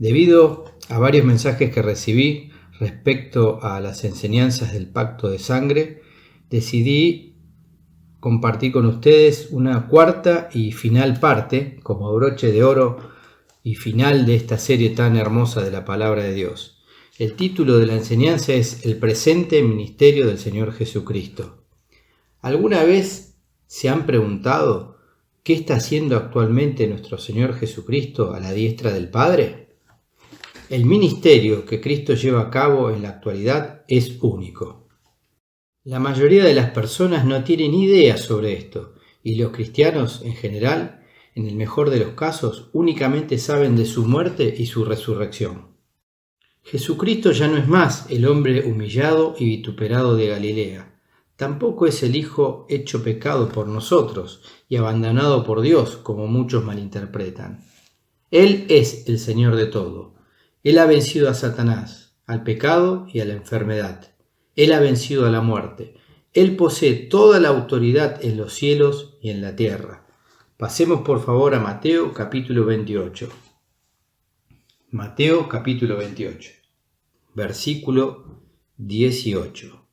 Debido a varios mensajes que recibí respecto a las enseñanzas del pacto de sangre, decidí compartir con ustedes una cuarta y final parte, como broche de oro y final de esta serie tan hermosa de la palabra de Dios. El título de la enseñanza es El presente ministerio del Señor Jesucristo. ¿Alguna vez se han preguntado qué está haciendo actualmente nuestro Señor Jesucristo a la diestra del Padre? El ministerio que Cristo lleva a cabo en la actualidad es único. La mayoría de las personas no tienen idea sobre esto, y los cristianos en general, en el mejor de los casos, únicamente saben de su muerte y su resurrección. Jesucristo ya no es más el hombre humillado y vituperado de Galilea. Tampoco es el Hijo hecho pecado por nosotros y abandonado por Dios, como muchos malinterpretan. Él es el Señor de todo. Él ha vencido a Satanás, al pecado y a la enfermedad. Él ha vencido a la muerte. Él posee toda la autoridad en los cielos y en la tierra. Pasemos por favor a Mateo capítulo 28. Mateo capítulo 28, versículo 18.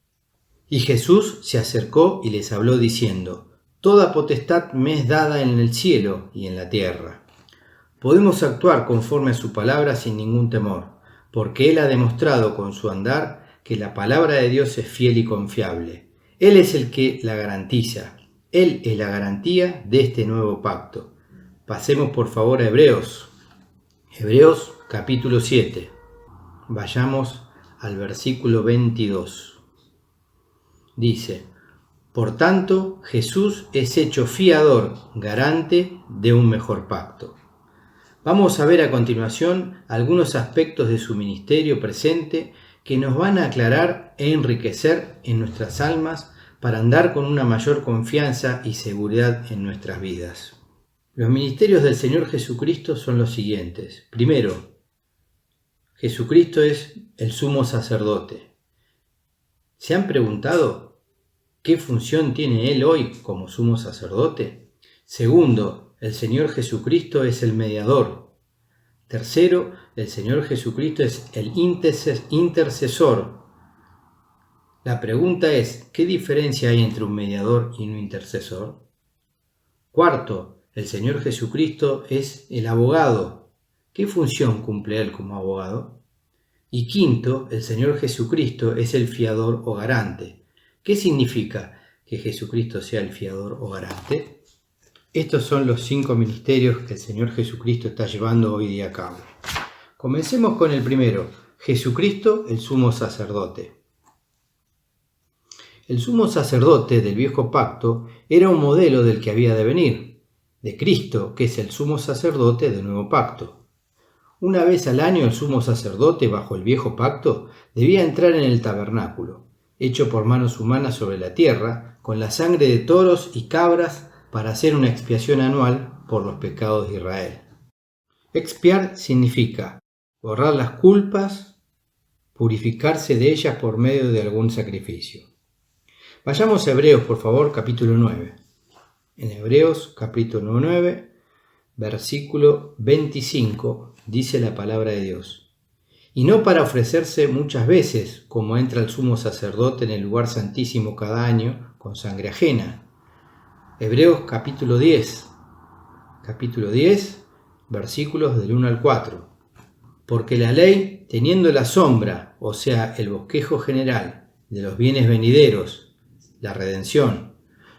Y Jesús se acercó y les habló diciendo: Toda potestad me es dada en el cielo y en la tierra. Podemos actuar conforme a su palabra sin ningún temor, porque Él ha demostrado con su andar que la palabra de Dios es fiel y confiable. Él es el que la garantiza. Él es la garantía de este nuevo pacto. Pasemos por favor a Hebreos. Hebreos capítulo 7. Vayamos al versículo 22. Dice: Por tanto, Jesús es hecho fiador, garante de un mejor pacto. Vamos a ver a continuación algunos aspectos de su ministerio presente que nos van a aclarar e enriquecer en nuestras almas para andar con una mayor confianza y seguridad en nuestras vidas. Los ministerios del Señor Jesucristo son los siguientes. Primero, Jesucristo es el sumo sacerdote. ¿Se han preguntado qué función tiene Él hoy como sumo sacerdote? Segundo, el Señor Jesucristo es el mediador. Tercero, el Señor Jesucristo es el intercesor. La pregunta es, ¿qué diferencia hay entre un mediador y un intercesor? Cuarto, el Señor Jesucristo es el abogado. ¿Qué función cumple Él como abogado? Y quinto, el Señor Jesucristo es el fiador o garante. ¿Qué significa que Jesucristo sea el fiador o garante? Estos son los 5 ministerios que el Señor Jesucristo está llevando hoy día a cabo. Comencemos con el primero, Jesucristo, el sumo sacerdote. El sumo sacerdote del viejo pacto era un modelo del que había de venir, de Cristo, que es el sumo sacerdote del nuevo pacto. Una vez al año el sumo sacerdote, bajo el viejo pacto, debía entrar en el tabernáculo, hecho por manos humanas sobre la tierra, con la sangre de toros y cabras, para hacer una expiación anual por los pecados de Israel. Expiar significa borrar las culpas, purificarse de ellas por medio de algún sacrificio. Vayamos a Hebreos, por favor, capítulo 9. En Hebreos, capítulo 9, versículo 25, dice la palabra de Dios: Y no para ofrecerse muchas veces, como entra el sumo sacerdote en el lugar santísimo cada año, con sangre ajena. Hebreos capítulo 10, versículos del 1 al 4. Porque la ley, teniendo la sombra, o sea, el bosquejo general, de los bienes venideros, la redención,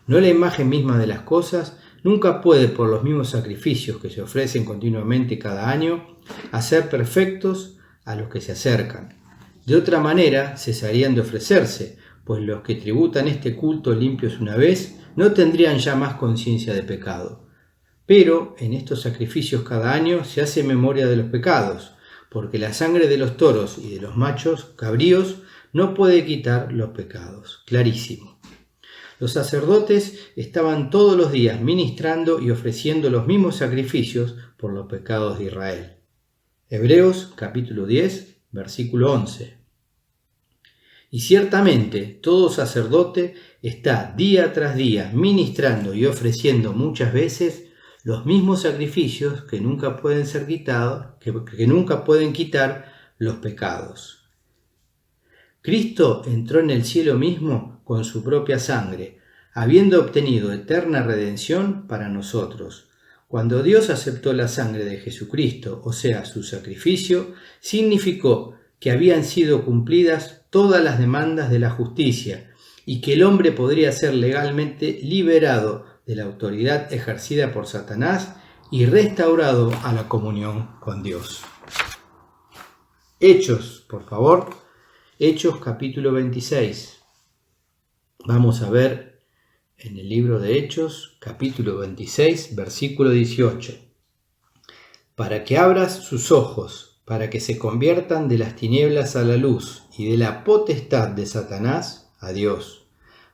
no la imagen misma de las cosas, nunca puede, por los mismos sacrificios que se ofrecen continuamente cada año, hacer perfectos a los que se acercan. De otra manera, cesarían de ofrecerse, pues los que tributan este culto limpios una vez, no tendrían ya más conciencia de pecado. Pero en estos sacrificios cada año se hace memoria de los pecados, porque la sangre de los toros y de los machos cabríos no puede quitar los pecados. Clarísimo. Los sacerdotes estaban todos los días ministrando y ofreciendo los mismos sacrificios por los pecados de Israel. Hebreos capítulo 10, versículo 11. Y ciertamente todo sacerdote está día tras día ministrando y ofreciendo muchas veces los mismos sacrificios que nunca pueden ser quitados, que nunca pueden quitar los pecados. Cristo entró en el cielo mismo con su propia sangre, habiendo obtenido eterna redención para nosotros. Cuando Dios aceptó la sangre de Jesucristo, o sea, su sacrificio, significó que habían sido cumplidas todas las demandas de la justicia y que el hombre podría ser legalmente liberado de la autoridad ejercida por Satanás y restaurado a la comunión con Dios. Hechos, por favor. Hechos capítulo 26. Vamos a ver en el libro de Hechos, capítulo 26, versículo 18. Para que abras sus ojos, para que se conviertan de las tinieblas a la luz y de la potestad de Satanás a Dios,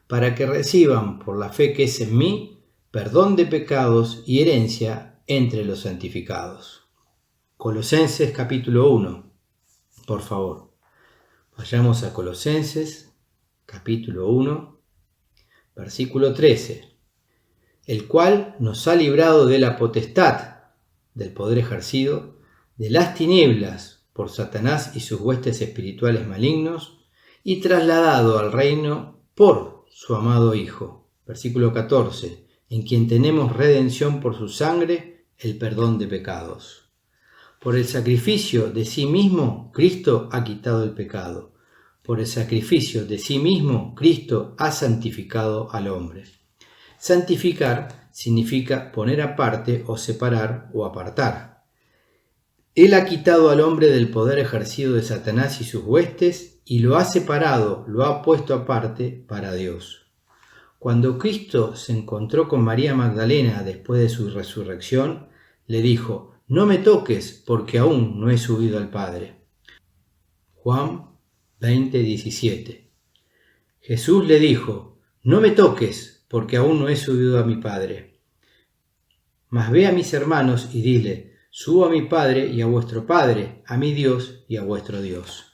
para que reciban por la fe que es en mí perdón de pecados y herencia entre los santificados. Colosenses capítulo 1, por favor. Vayamos a Colosenses capítulo 1, versículo 13, el cual nos ha librado de la potestad, del poder ejercido, de las tinieblas por Satanás y sus huestes espirituales malignos, y trasladado al reino por su amado Hijo. Versículo 14, en quien tenemos redención por su sangre, el perdón de pecados. Por el sacrificio de sí mismo, Cristo ha quitado el pecado. Por el sacrificio de sí mismo, Cristo ha santificado al hombre. Santificar significa poner aparte o separar o apartar. Él ha quitado al hombre del poder ejercido de Satanás y sus huestes y lo ha separado, lo ha puesto aparte para Dios. Cuando Cristo se encontró con María Magdalena después de su resurrección, le dijo: «No me toques, porque aún no he subido al Padre». Juan 20:17. Jesús le dijo: «No me toques, porque aún no he subido a mi Padre. Mas ve a mis hermanos y dile: subo a mi Padre y a vuestro Padre, a mi Dios y a vuestro Dios».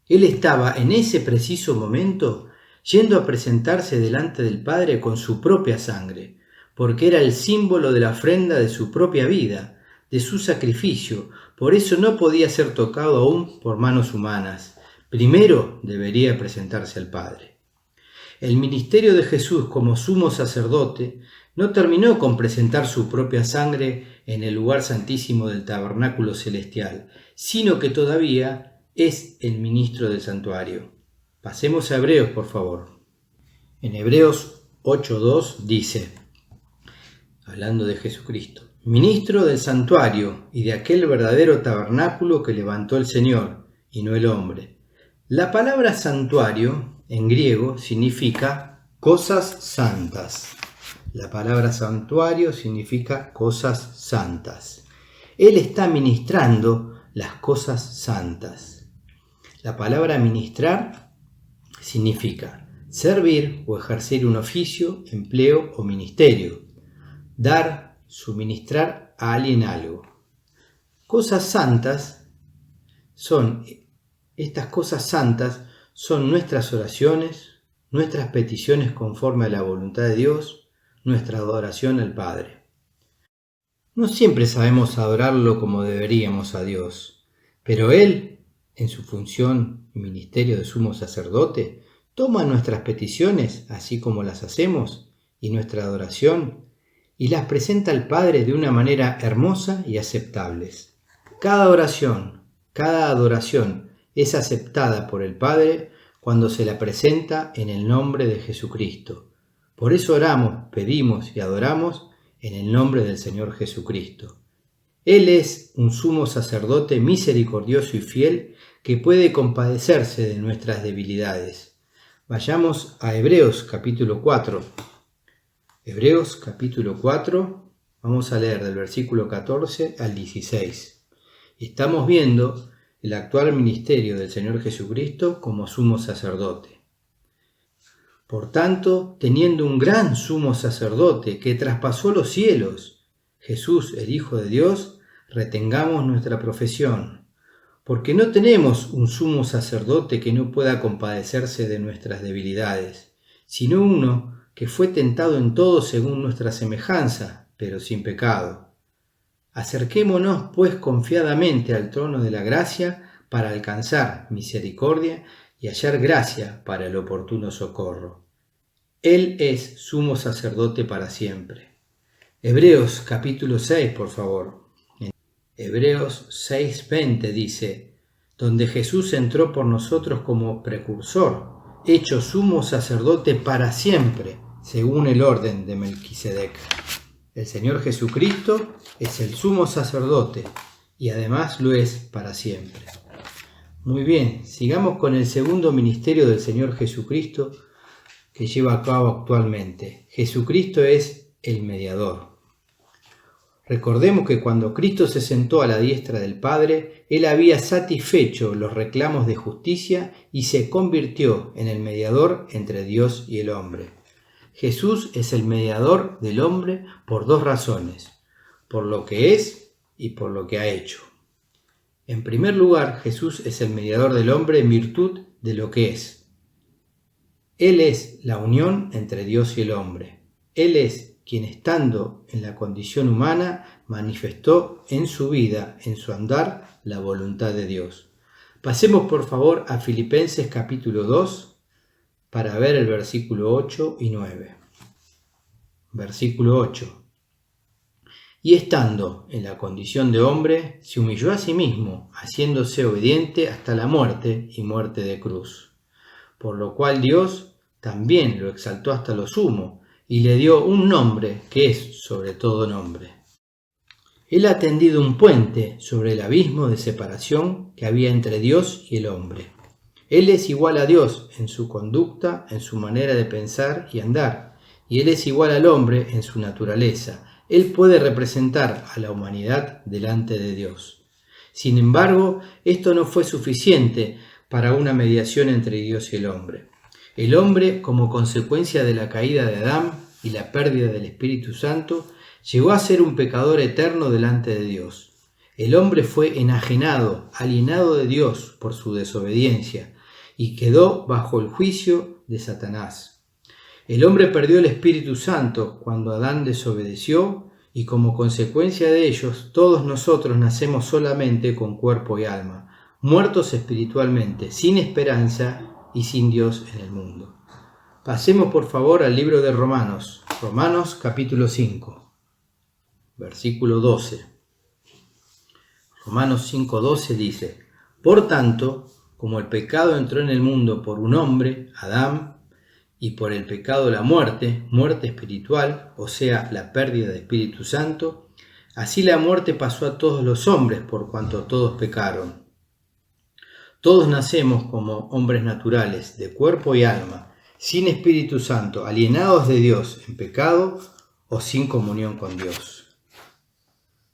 Él estaba en ese preciso momento yendo a presentarse delante del Padre con su propia sangre, porque era el símbolo de la ofrenda de su propia vida, de su sacrificio. Por eso no podía ser tocado aún por manos humanas. Primero debería presentarse al Padre. El ministerio de Jesús como sumo sacerdote no terminó con presentar su propia sangre en el lugar santísimo del tabernáculo celestial, sino que todavía es el ministro del santuario. Pasemos a Hebreos, por favor. En Hebreos 8:2 dice, hablando de Jesucristo: ministro del santuario y de aquel verdadero tabernáculo que levantó el Señor, y no el hombre. La palabra santuario en griego significa cosas santas. La palabra santuario significa cosas santas. Él está ministrando las cosas santas. La palabra ministrar significa servir o ejercer un oficio, empleo o ministerio. Dar, suministrar a alguien algo. Cosas santas son, estas cosas santas son nuestras oraciones, nuestras peticiones conforme a la voluntad de Dios, nuestra adoración al Padre. No siempre sabemos adorarlo como deberíamos a Dios, pero Él, en su función y ministerio de sumo sacerdote, toma nuestras peticiones, así como las hacemos, y nuestra adoración, y las presenta al Padre de una manera hermosa y aceptables. Cada oración, cada adoración es aceptada por el Padre cuando se la presenta en el nombre de Jesucristo. Por eso oramos, pedimos y adoramos en el nombre del Señor Jesucristo. Él es un sumo sacerdote misericordioso y fiel que puede compadecerse de nuestras debilidades. Vayamos a Hebreos capítulo 4. Hebreos capítulo 4, vamos a leer del versículo 14 al 16. Estamos viendo el actual ministerio del Señor Jesucristo como sumo sacerdote. Por tanto, teniendo un gran sumo sacerdote que traspasó los cielos, Jesús, el Hijo de Dios, retengamos nuestra profesión, porque no tenemos un sumo sacerdote que no pueda compadecerse de nuestras debilidades, sino uno que fue tentado en todo según nuestra semejanza, pero sin pecado. Acerquémonos, pues, confiadamente al trono de la gracia para alcanzar misericordia y hallar gracia para el oportuno socorro. Él es sumo sacerdote para siempre. Hebreos capítulo 6, por favor. En Hebreos 6:20 dice, donde Jesús entró por nosotros como precursor, hecho sumo sacerdote para siempre, según el orden de Melquisedec. El Señor Jesucristo es el sumo sacerdote y además lo es para siempre. Muy bien, sigamos con el segundo ministerio del Señor Jesucristo que lleva a cabo actualmente. Jesucristo es el mediador. Recordemos que cuando Cristo se sentó a la diestra del Padre, Él había satisfecho los reclamos de justicia y se convirtió en el mediador entre Dios y el hombre. Jesús es el mediador del hombre por dos razones, por lo que es y por lo que ha hecho. En primer lugar, Jesús es el mediador del hombre en virtud de lo que es. Él es la unión entre Dios y el hombre. Él es quien, estando en la condición humana, manifestó en su vida, en su andar, la voluntad de Dios. Pasemos por favor a Filipenses capítulo 2, para ver el versículo 8 y 9. Versículo 8. Y estando en la condición de hombre, se humilló a sí mismo, haciéndose obediente hasta la muerte y muerte de cruz. Por lo cual Dios también lo exaltó hasta lo sumo, y le dio un nombre que es sobre todo nombre. Él ha tendido un puente sobre el abismo de separación que había entre Dios y el hombre. Él es igual a Dios en su conducta, en su manera de pensar y andar, y Él es igual al hombre en su naturaleza. Él puede representar a la humanidad delante de Dios. Sin embargo, esto no fue suficiente para una mediación entre Dios y el hombre. El hombre, como consecuencia de la caída de Adán y la pérdida del Espíritu Santo, llegó a ser un pecador eterno delante de Dios. El hombre fue enajenado, alienado de Dios por su desobediencia, y quedó bajo el juicio de Satanás. El hombre perdió el Espíritu Santo cuando Adán desobedeció y como consecuencia de ellos todos nosotros nacemos solamente con cuerpo y alma, muertos espiritualmente, sin esperanza y sin Dios en el mundo. Pasemos por favor al libro de Romanos, Romanos capítulo 5, versículo 12. Romanos 5:12 dice, por tanto, como el pecado entró en el mundo por un hombre, Adán, y por el pecado la muerte, muerte espiritual, o sea, la pérdida de Espíritu Santo, así la muerte pasó a todos los hombres por cuanto todos pecaron. Todos nacemos como hombres naturales, de cuerpo y alma, sin Espíritu Santo, alienados de Dios en pecado o sin comunión con Dios.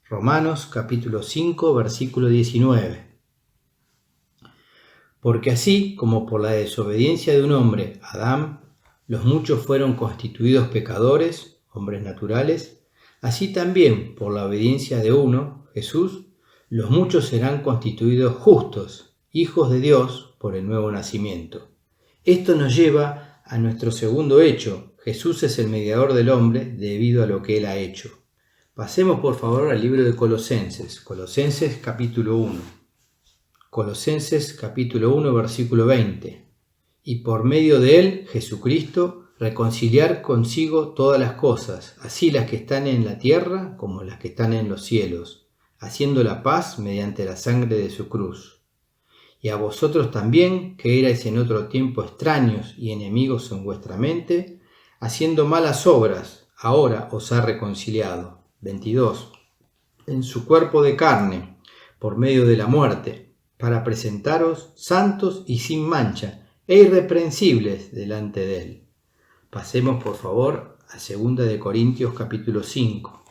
Romanos capítulo 5, versículo 19. Porque así como por la desobediencia de un hombre, Adán, los muchos fueron constituidos pecadores, hombres naturales, así también por la obediencia de uno, Jesús, los muchos serán constituidos justos, hijos de Dios por el nuevo nacimiento. Esto nos lleva a nuestro segundo hecho. Jesús es el mediador del hombre debido a lo que Él ha hecho. Pasemos por favor al libro de Colosenses, Colosenses capítulo 1. Colosenses capítulo 1 versículo 20. Y por medio de Él, Jesucristo, reconciliar consigo todas las cosas, así las que están en la tierra como las que están en los cielos, haciendo la paz mediante la sangre de su cruz. Y a vosotros también, que erais en otro tiempo extraños y enemigos en vuestra mente, haciendo malas obras, ahora os ha reconciliado. 22. En su cuerpo de carne, por medio de la muerte, para presentaros santos y sin mancha e irreprensibles delante de Él. Pasemos por favor a 2 de Corintios capítulo 5.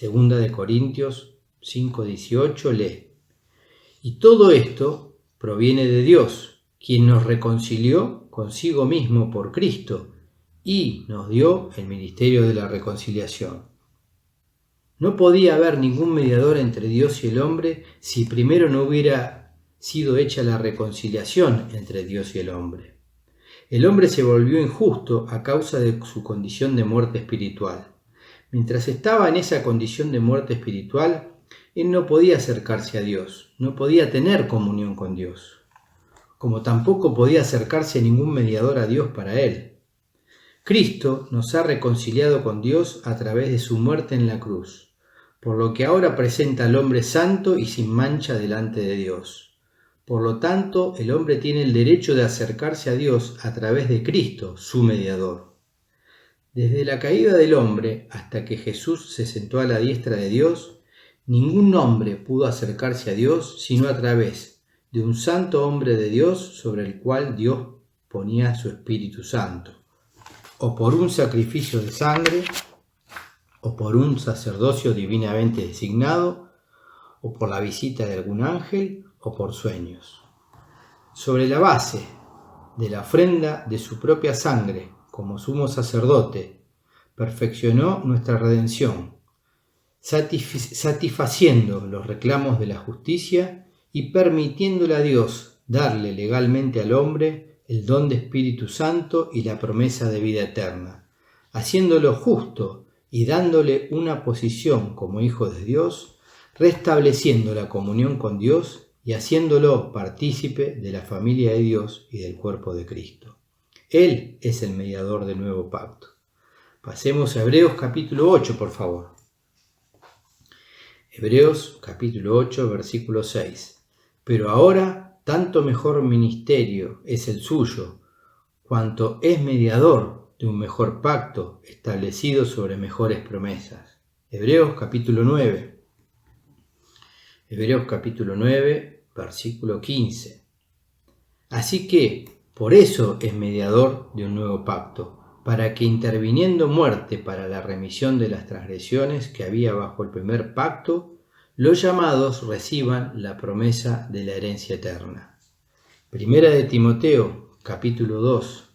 2 de Corintios 5:18 lee. Y todo esto proviene de Dios, quien nos reconcilió consigo mismo por Cristo y nos dio el ministerio de la reconciliación. No podía haber ningún mediador entre Dios y el hombre si primero no hubiera sido hecha la reconciliación entre Dios y el hombre. El hombre se volvió injusto a causa de su condición de muerte espiritual. Mientras estaba en esa condición de muerte espiritual, él no podía acercarse a Dios, no podía tener comunión con Dios, como tampoco podía acercarse ningún mediador a Dios para él. Cristo nos ha reconciliado con Dios a través de su muerte en la cruz, por lo que ahora presenta al hombre santo y sin mancha delante de Dios. Por lo tanto, el hombre tiene el derecho de acercarse a Dios a través de Cristo, su mediador. Desde la caída del hombre hasta que Jesús se sentó a la diestra de Dios, ningún hombre pudo acercarse a Dios sino a través de un santo hombre de Dios sobre el cual Dios ponía su Espíritu Santo, o por un sacrificio de sangre, o por un sacerdocio divinamente designado, o por la visita de algún ángel, o por sueños. Sobre la base de la ofrenda de su propia sangre, como sumo sacerdote, perfeccionó nuestra redención, satisfaciendo los reclamos de la justicia y permitiéndole a Dios darle legalmente al hombre el don de Espíritu Santo y la promesa de vida eterna, haciéndolo justo y dándole una posición como hijo de Dios, restableciendo la comunión con Dios y haciéndolo partícipe de la familia de Dios y del cuerpo de Cristo. Él es el mediador del nuevo pacto. Pasemos a Hebreos capítulo 8, por favor. Hebreos capítulo 8, versículo 6. Pero ahora tanto mejor ministerio es el suyo, cuanto es mediador de un mejor pacto establecido sobre mejores promesas. Hebreos capítulo 9. Hebreos capítulo 9, versículo 15. Así que, por eso es mediador de un nuevo pacto, para que interviniendo muerte para la remisión de las transgresiones que había bajo el primer pacto, los llamados reciban la promesa de la herencia eterna. Primera de Timoteo, capítulo 2.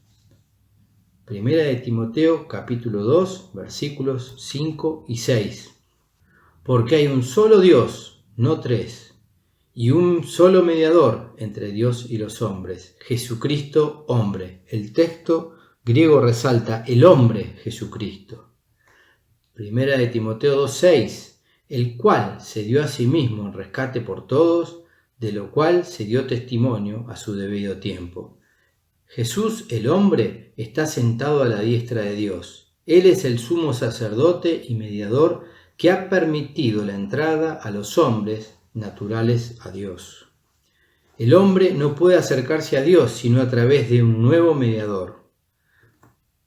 Primera de Timoteo, capítulo 2, versículos 5 y 6. Porque hay un solo Dios, no tres, y un solo mediador entre Dios y los hombres, Jesucristo hombre. El texto griego resalta el hombre Jesucristo. Primera de Timoteo 2:6, el cual se dio a sí mismo en rescate por todos, de lo cual se dio testimonio a su debido tiempo. Jesús, el hombre, está sentado a la diestra de Dios. Él es el sumo sacerdote y mediador que ha permitido la entrada a los hombres naturales a Dios. El hombre no puede acercarse a Dios sino a través de un nuevo mediador.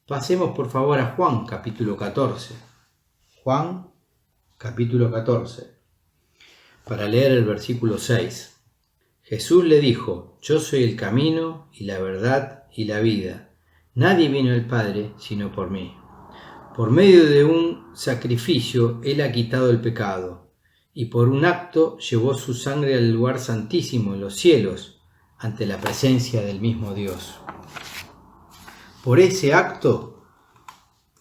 Pasemos por favor a Juan capítulo 14. Juan capítulo 14. Para leer el versículo 6. Jesús le dijo: Yo soy el camino y la verdad y la vida. Nadie vino al Padre sino por mí. Por medio de un sacrificio Él ha quitado el pecado, y por un acto llevó su sangre al lugar santísimo en los cielos, ante la presencia del mismo Dios. Por ese acto,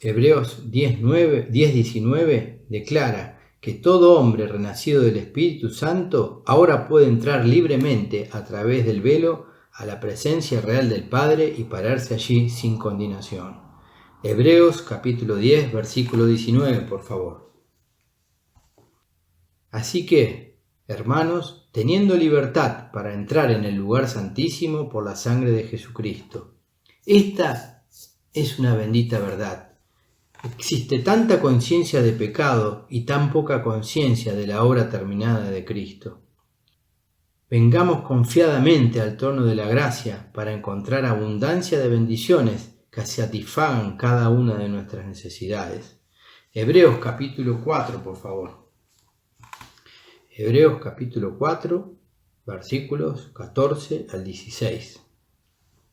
Hebreos 10:19 declara que todo hombre renacido del Espíritu Santo ahora puede entrar libremente a través del velo a la presencia real del Padre y pararse allí sin condenación. Hebreos capítulo 10, versículo 19, por favor. Así que, hermanos, teniendo libertad para entrar en el lugar santísimo por la sangre de Jesucristo. Esta es una bendita verdad. Existe tanta conciencia de pecado y tan poca conciencia de la obra terminada de Cristo. Vengamos confiadamente al trono de la gracia para encontrar abundancia de bendiciones que satisfagan cada una de nuestras necesidades. Hebreos capítulo 4, por favor. Hebreos capítulo 4, versículos 14 al 16.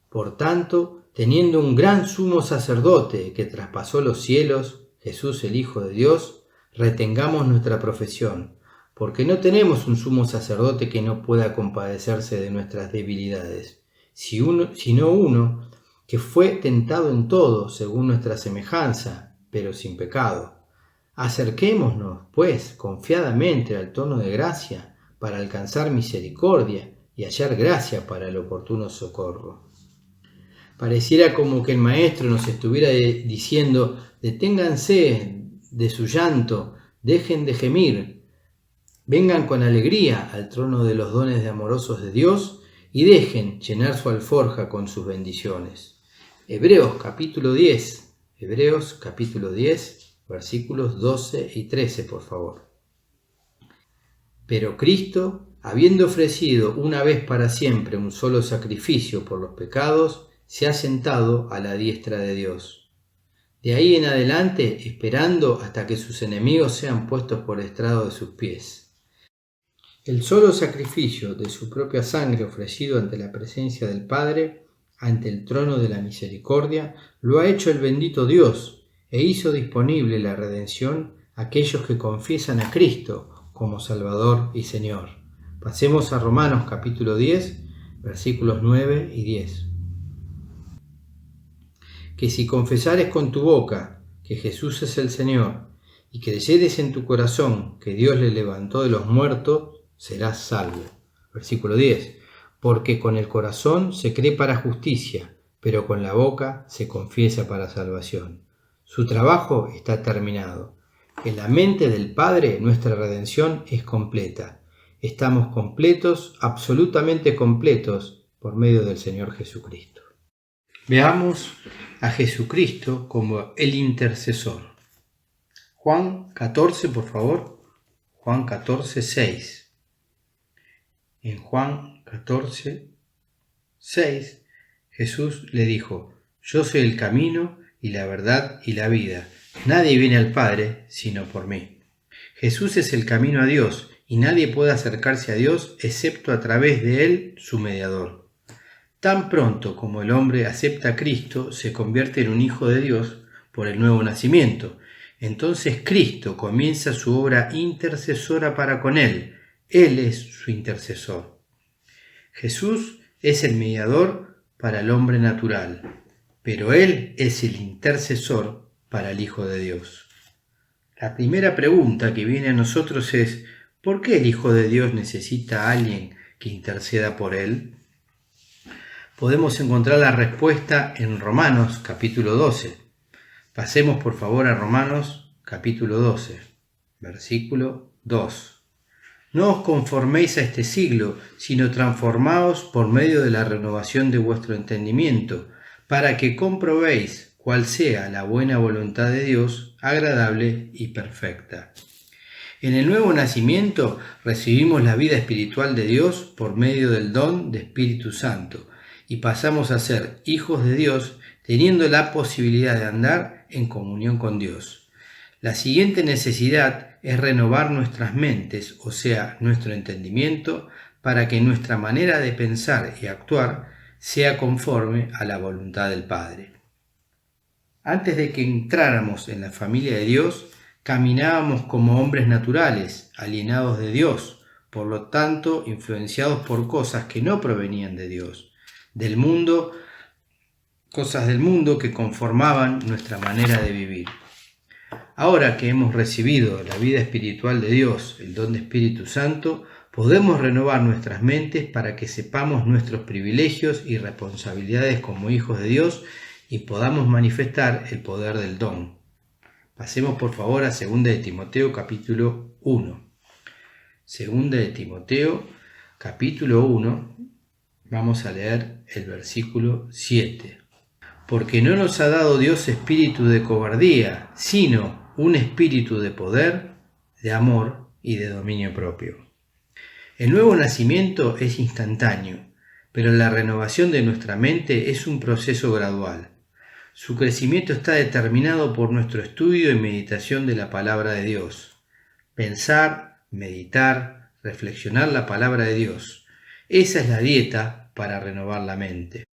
Por tanto, teniendo un gran sumo sacerdote que traspasó los cielos, Jesús el Hijo de Dios, retengamos nuestra profesión, porque no tenemos un sumo sacerdote que no pueda compadecerse de nuestras debilidades, sino uno que fue tentado en todo según nuestra semejanza, pero sin pecado. Acerquémonos, pues, confiadamente al trono de gracia para alcanzar misericordia y hallar gracia para el oportuno socorro. Pareciera como que el maestro nos estuviera diciendo: deténganse de su llanto, dejen de gemir, vengan con alegría al trono de los dones de amorosos de Dios y dejen llenar su alforja con sus bendiciones. Hebreos capítulo 10, versículos 12 y 13, por favor. Pero Cristo, habiendo ofrecido una vez para siempre un solo sacrificio por los pecados, se ha sentado a la diestra de Dios. De ahí en adelante, esperando hasta que sus enemigos sean puestos por estrado de sus pies. El solo sacrificio de su propia sangre ofrecido ante la presencia del Padre, ante el trono de la misericordia, lo ha hecho el bendito Dios e hizo disponible la redención a aquellos que confiesan a Cristo como Salvador y Señor. Pasemos a Romanos capítulo 10, versículos 9 y 10. Que si confesares con tu boca que Jesús es el Señor y creyeres en tu corazón que Dios le levantó de los muertos, serás salvo. Versículo 10. Porque con el corazón se cree para justicia, pero con la boca se confiesa para salvación. Su trabajo está terminado. En la mente del Padre nuestra redención es completa. Estamos completos, absolutamente completos, por medio del Señor Jesucristo. Veamos a Jesucristo como el intercesor. Juan 14, por favor. Juan 14, 6. En Juan 14, 6, Jesús le dijo: Yo soy el camino y la verdad y la vida. Nadie viene al Padre sino por mí. Jesús es el camino a Dios y nadie puede acercarse a Dios excepto a través de Él, su mediador. Tan pronto como el hombre acepta a Cristo, se convierte en un hijo de Dios por el nuevo nacimiento. Entonces Cristo comienza su obra intercesora para con Él. Él es su intercesor. Jesús es el mediador para el hombre natural, pero Él es el intercesor para el Hijo de Dios. La primera pregunta que viene a nosotros es: ¿por qué el Hijo de Dios necesita a alguien que interceda por Él? Podemos encontrar la respuesta en Romanos capítulo 12. Pasemos por favor a Romanos capítulo 12, versículo 2. No os conforméis a este siglo, sino transformaos por medio de la renovación de vuestro entendimiento, para que comprobéis cuál sea la buena voluntad de Dios, agradable y perfecta. En el nuevo nacimiento recibimos la vida espiritual de Dios por medio del don de Espíritu Santo y pasamos a ser hijos de Dios teniendo la posibilidad de andar en comunión con Dios. La siguiente necesidad es renovar nuestras mentes, o sea, nuestro entendimiento, para que nuestra manera de pensar y actuar sea conforme a la voluntad del Padre. Antes de que entráramos en la familia de Dios, caminábamos como hombres naturales, alienados de Dios, por lo tanto influenciados por cosas que no provenían de Dios, del mundo, cosas del mundo que conformaban nuestra manera de vivir. Ahora que hemos recibido la vida espiritual de Dios, el don de Espíritu Santo, podemos renovar nuestras mentes para que sepamos nuestros privilegios y responsabilidades como hijos de Dios y podamos manifestar el poder del don. Pasemos por favor a 2 de Timoteo capítulo 1. 2 de Timoteo capítulo 1, vamos a leer el versículo 7. Porque no nos ha dado Dios espíritu de cobardía, sino un espíritu de poder, de amor y de dominio propio. El nuevo nacimiento es instantáneo, pero la renovación de nuestra mente es un proceso gradual. Su crecimiento está determinado por nuestro estudio y meditación de la palabra de Dios. Pensar, meditar, reflexionar la palabra de Dios. Esa es la dieta para renovar la mente.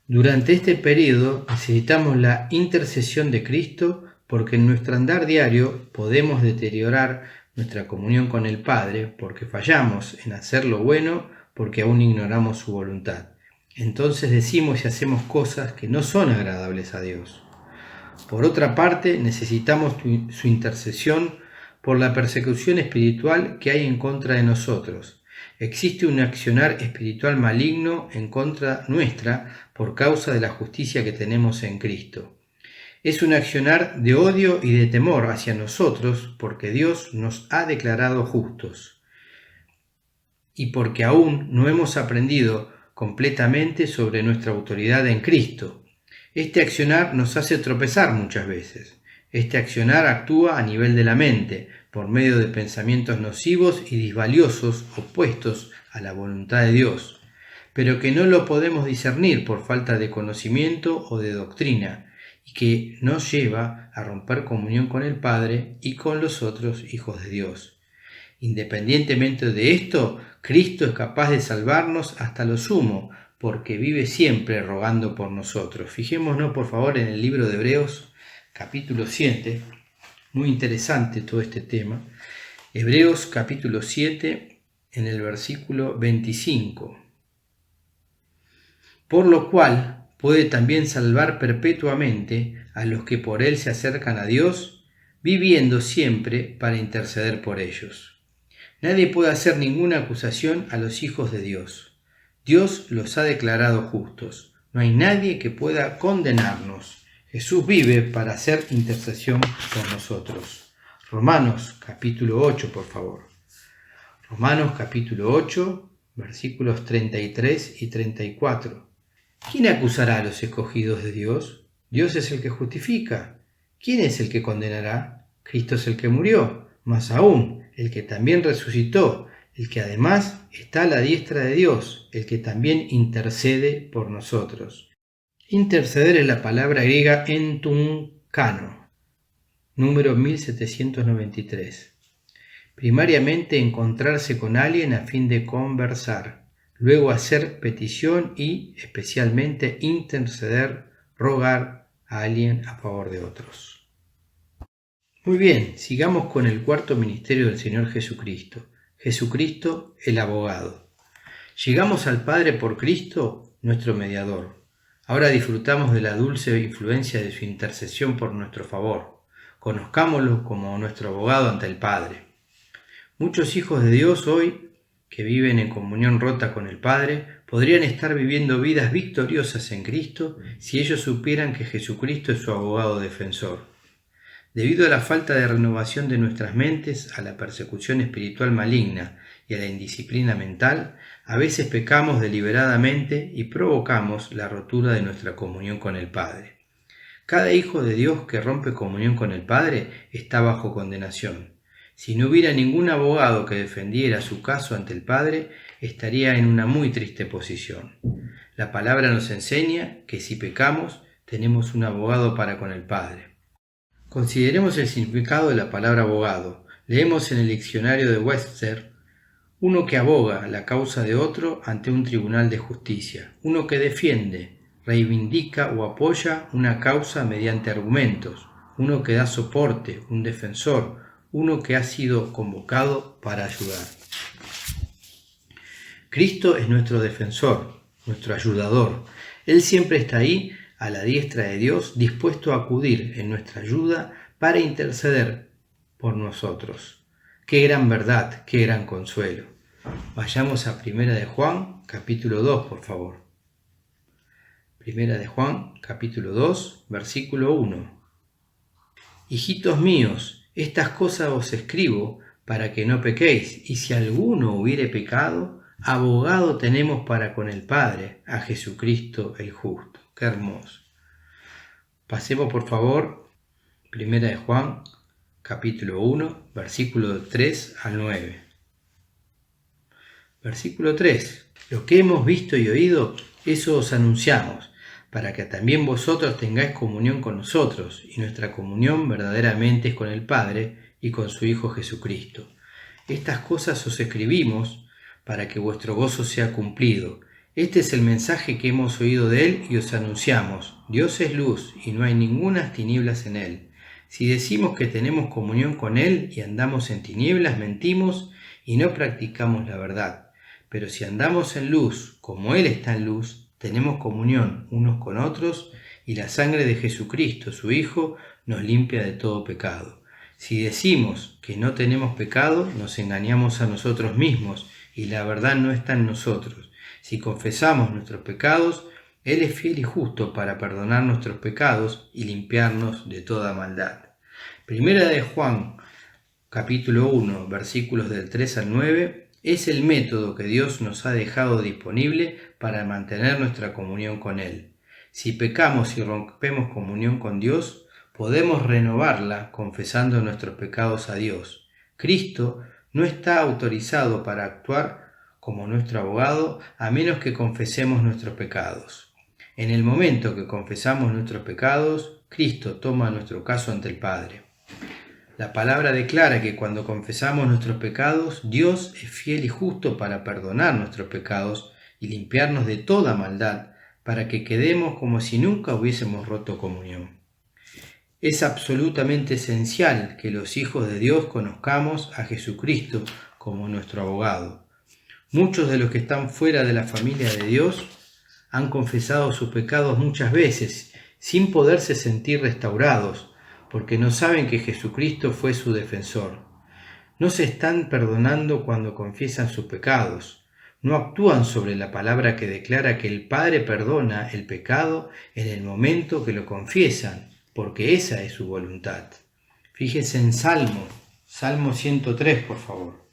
Durante este periodo necesitamos la intercesión de Cristo porque en nuestro andar diario podemos deteriorar nuestra comunión con el Padre porque fallamos en hacer lo bueno porque aún ignoramos su voluntad. Entonces decimos y hacemos cosas que no son agradables a Dios. Por otra parte, necesitamos su intercesión por la persecución espiritual que hay en contra de nosotros. Existe un accionar espiritual maligno en contra nuestra por causa de la justicia que tenemos en Cristo. Es un accionar de odio y de temor hacia nosotros porque Dios nos ha declarado justos y porque aún no hemos aprendido completamente sobre nuestra autoridad en Cristo. Este accionar nos hace tropezar muchas veces. Este accionar actúa a nivel de la mente, por medio de pensamientos nocivos y disvaliosos opuestos a la voluntad de Dios, pero que no lo podemos discernir por falta de conocimiento o de doctrina, y que nos lleva a romper comunión con el Padre y con los otros hijos de Dios. Independientemente de esto, Cristo es capaz de salvarnos hasta lo sumo, porque vive siempre rogando por nosotros. Fijémonos, por favor, en el libro de Hebreos, capítulo 7, muy interesante todo este tema. Hebreos, capítulo 7, en el versículo 25. Por lo cual puede también salvar perpetuamente a los que por él se acercan a Dios, viviendo siempre para interceder por ellos. Nadie puede hacer ninguna acusación a los hijos de Dios. Dios los ha declarado justos. No hay nadie que pueda condenarnos. Jesús vive para hacer intercesión por nosotros. Romanos capítulo 8, por favor. Romanos capítulo 8, versículos 33 y 34. ¿Quién acusará a los escogidos de Dios? Dios es el que justifica. ¿Quién es el que condenará? Cristo es el que murió, más aún, el que también resucitó, el que además está a la diestra de Dios, el que también intercede por nosotros. Interceder es la palabra griega entunkano, número 1793. Primariamente encontrarse con alguien a fin de conversar, luego hacer petición y, especialmente, interceder, rogar a alguien a favor de otros. Muy bien, sigamos con el cuarto ministerio del Señor Jesucristo. Jesucristo, el abogado. Llegamos al Padre por Cristo, nuestro mediador. Ahora disfrutamos de la dulce influencia de su intercesión por nuestro favor. Conozcámoslo como nuestro abogado ante el Padre. Muchos hijos de Dios hoy, que viven en comunión rota con el Padre, podrían estar viviendo vidas victoriosas en Cristo si ellos supieran que Jesucristo es su abogado defensor. Debido a la falta de renovación de nuestras mentes, a la persecución espiritual maligna y a la indisciplina mental, a veces pecamos deliberadamente y provocamos la rotura de nuestra comunión con el Padre. Cada hijo de Dios que rompe comunión con el Padre está bajo condenación. Si no hubiera ningún abogado que defendiera su caso ante el Padre, estaría en una muy triste posición. La palabra nos enseña que si pecamos, tenemos un abogado para con el Padre. Consideremos el significado de la palabra abogado. Leemos en el diccionario de Webster: uno que aboga la causa de otro ante un tribunal de justicia, uno que defiende, reivindica o apoya una causa mediante argumentos, uno que da soporte, un defensor, uno que ha sido convocado para ayudar. Cristo es nuestro defensor, nuestro ayudador. Él siempre está ahí, a la diestra de Dios, dispuesto a acudir en nuestra ayuda para interceder por nosotros. ¡Qué gran verdad, qué gran consuelo! Vayamos a 1 de Juan, capítulo 2, por favor. 1 de Juan, capítulo 2, versículo 1. Hijitos míos, estas cosas os escribo para que no pequéis, y si alguno hubiere pecado, abogado tenemos para con el Padre, a Jesucristo el justo. ¡Qué hermoso! Pasemos, por favor, 1 de Juan, capítulo 1, versículo 3 al 9. Versículo 3. Lo que hemos visto y oído, eso os anunciamos, para que también vosotros tengáis comunión con nosotros, y nuestra comunión verdaderamente es con el Padre y con su Hijo Jesucristo. Estas cosas os escribimos para que vuestro gozo sea cumplido. Este es el mensaje que hemos oído de Él y os anunciamos. Dios es luz y no hay ningunas tinieblas en Él. Si decimos que tenemos comunión con Él y andamos en tinieblas, mentimos y no practicamos la verdad. Pero si andamos en luz, como Él está en luz, tenemos comunión unos con otros y la sangre de Jesucristo, su Hijo, nos limpia de todo pecado. Si decimos que no tenemos pecado, nos engañamos a nosotros mismos y la verdad no está en nosotros. Si confesamos nuestros pecados, Él es fiel y justo para perdonar nuestros pecados y limpiarnos de toda maldad. Primera de Juan, capítulo 1, versículos del 3 al 9, es el método que Dios nos ha dejado disponible para mantener nuestra comunión con Él. Si pecamos y rompemos comunión con Dios, podemos renovarla confesando nuestros pecados a Dios. Cristo no está autorizado para actuar como nuestro abogado a menos que confesemos nuestros pecados. En el momento que confesamos nuestros pecados, Cristo toma nuestro caso ante el Padre. La palabra declara que cuando confesamos nuestros pecados, Dios es fiel y justo para perdonar nuestros pecados y limpiarnos de toda maldad, para que quedemos como si nunca hubiésemos roto comunión. Es absolutamente esencial que los hijos de Dios conozcamos a Jesucristo como nuestro abogado. Muchos de los que están fuera de la familia de Dios han confesado sus pecados muchas veces, sin poderse sentir restaurados, porque no saben que Jesucristo fue su defensor. No se están perdonando cuando confiesan sus pecados. No actúan sobre la palabra que declara que el Padre perdona el pecado en el momento que lo confiesan, porque esa es su voluntad. Fíjense en Salmo 103, por favor.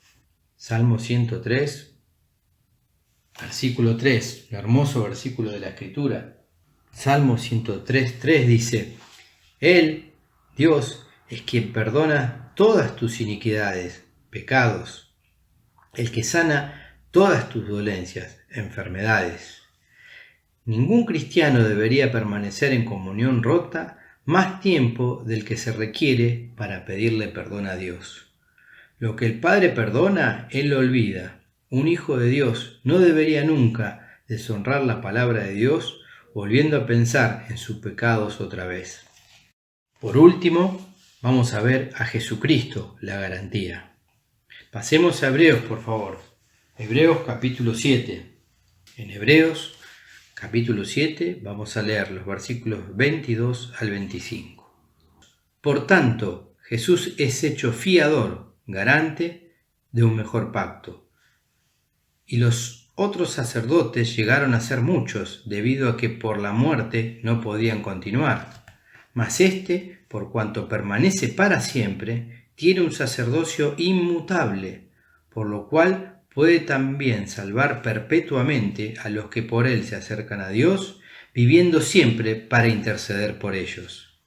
Salmo 103, versículo 3, el hermoso versículo de la Escritura. Salmo 103, 3 dice: Él, Dios, es quien perdona todas tus iniquidades, pecados, el que sana todas tus dolencias, enfermedades. Ningún cristiano debería permanecer en comunión rota más tiempo del que se requiere para pedirle perdón a Dios. Lo que el Padre perdona, Él lo olvida. Un hijo de Dios no debería nunca deshonrar la palabra de Dios volviendo a pensar en sus pecados otra vez. Por último, vamos a ver a Jesucristo, la garantía. Pasemos a Hebreos, por favor. Hebreos capítulo 7. En Hebreos capítulo 7 vamos a leer los versículos 22 al 25. Por tanto, Jesús es hecho fiador, garante de un mejor pacto. Y los otros sacerdotes llegaron a ser muchos, debido a que por la muerte no podían continuar. Mas éste, por cuanto permanece para siempre, tiene un sacerdocio inmutable, por lo cual puede también salvar perpetuamente a los que por él se acercan a Dios, viviendo siempre para interceder por ellos.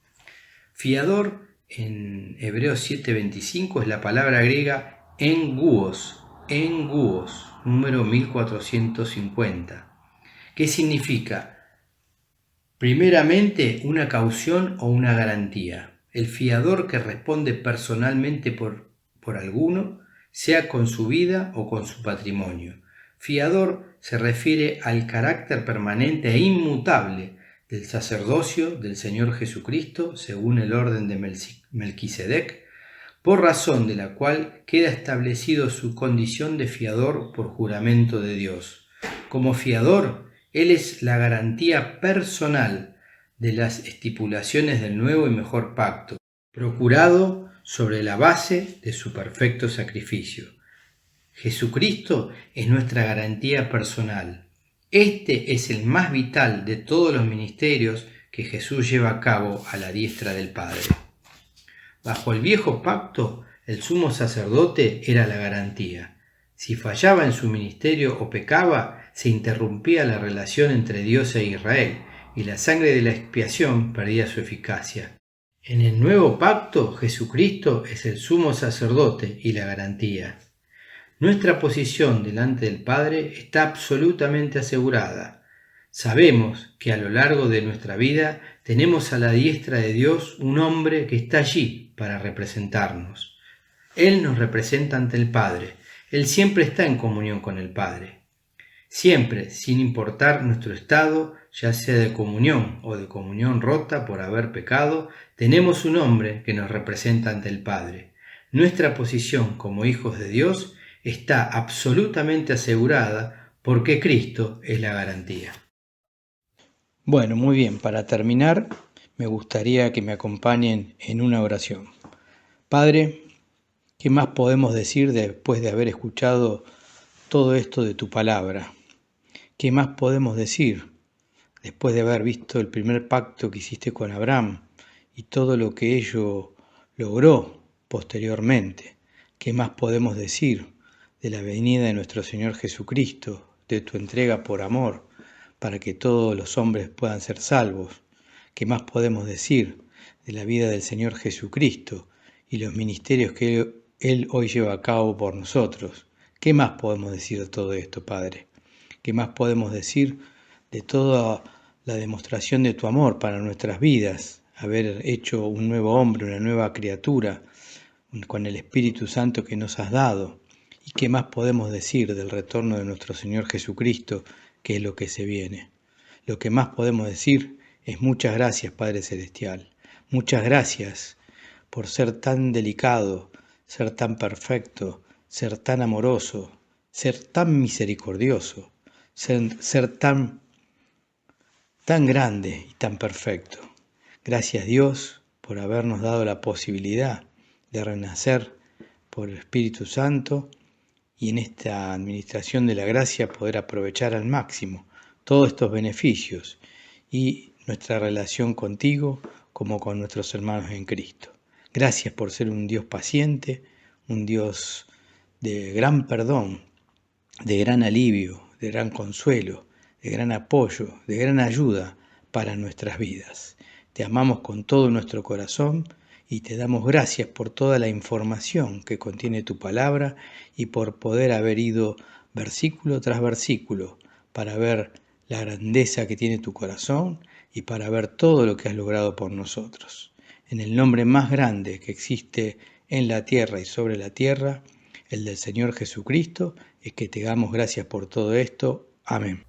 Fiador en Hebreos 7:25 es la palabra griega enguos, número 1450, que significa primeramente una caución o una garantía. El fiador que responde personalmente por alguno, sea con su vida o con su patrimonio. Fiador se refiere al carácter permanente e inmutable del sacerdocio del Señor Jesucristo según el orden de Melquisedec, por razón de la cual queda establecido su condición de fiador por juramento de Dios. Como fiador, Él es la garantía personal de las estipulaciones del nuevo y mejor pacto, procurado sobre la base de su perfecto sacrificio. Jesucristo es nuestra garantía personal. Este es el más vital de todos los ministerios que Jesús lleva a cabo a la diestra del Padre. Bajo el viejo pacto, el sumo sacerdote era la garantía. Si fallaba en su ministerio o pecaba, se interrumpía la relación entre Dios e Israel, y la sangre de la expiación perdía su eficacia. En el nuevo pacto, Jesucristo es el sumo sacerdote y la garantía. Nuestra posición delante del Padre está absolutamente asegurada. Sabemos que a lo largo de nuestra vida tenemos a la diestra de Dios un hombre que está allí para representarnos. Él nos representa ante el Padre. Él siempre está en comunión con el Padre. Siempre, sin importar nuestro estado, ya sea de comunión o de comunión rota por haber pecado, tenemos un hombre que nos representa ante el Padre. Nuestra posición como hijos de Dios está absolutamente asegurada porque Cristo es la garantía. Bueno, muy bien, para terminar, me gustaría que me acompañen en una oración. Padre, ¿qué más podemos decir después de haber escuchado todo esto de tu palabra? ¿Qué más podemos decir después de haber visto el primer pacto que hiciste con Abraham y todo lo que ello logró posteriormente, ¿qué más podemos decir de la venida de nuestro Señor Jesucristo, de tu entrega por amor, para que todos los hombres puedan ser salvos? ¿Qué más podemos decir de la vida del Señor Jesucristo y los ministerios que Él hoy lleva a cabo por nosotros? ¿Qué más podemos decir de todo esto, Padre? ¿Qué más podemos decir de toda la demostración de tu amor para nuestras vidas? Haber hecho un nuevo hombre, una nueva criatura, con el Espíritu Santo que nos has dado. ¿Y qué más podemos decir del retorno de nuestro Señor Jesucristo, que es lo que se viene? Lo que más podemos decir es muchas gracias, Padre Celestial. Muchas gracias por ser tan delicado, ser tan perfecto, ser tan amoroso, ser tan misericordioso, ser tan grande y tan perfecto. Gracias, Dios, por habernos dado la posibilidad de renacer por el Espíritu Santo y en esta administración de la gracia poder aprovechar al máximo todos estos beneficios y nuestra relación contigo como con nuestros hermanos en Cristo. Gracias por ser un Dios paciente, un Dios de gran perdón, de gran alivio, de gran consuelo, de gran apoyo, de gran ayuda para nuestras vidas. Te amamos con todo nuestro corazón y te damos gracias por toda la información que contiene tu palabra y por poder haber ido versículo tras versículo para ver la grandeza que tiene tu corazón y para ver todo lo que has logrado por nosotros. En el nombre más grande que existe en la tierra y sobre la tierra, el del Señor Jesucristo, es que te damos gracias por todo esto. Amén.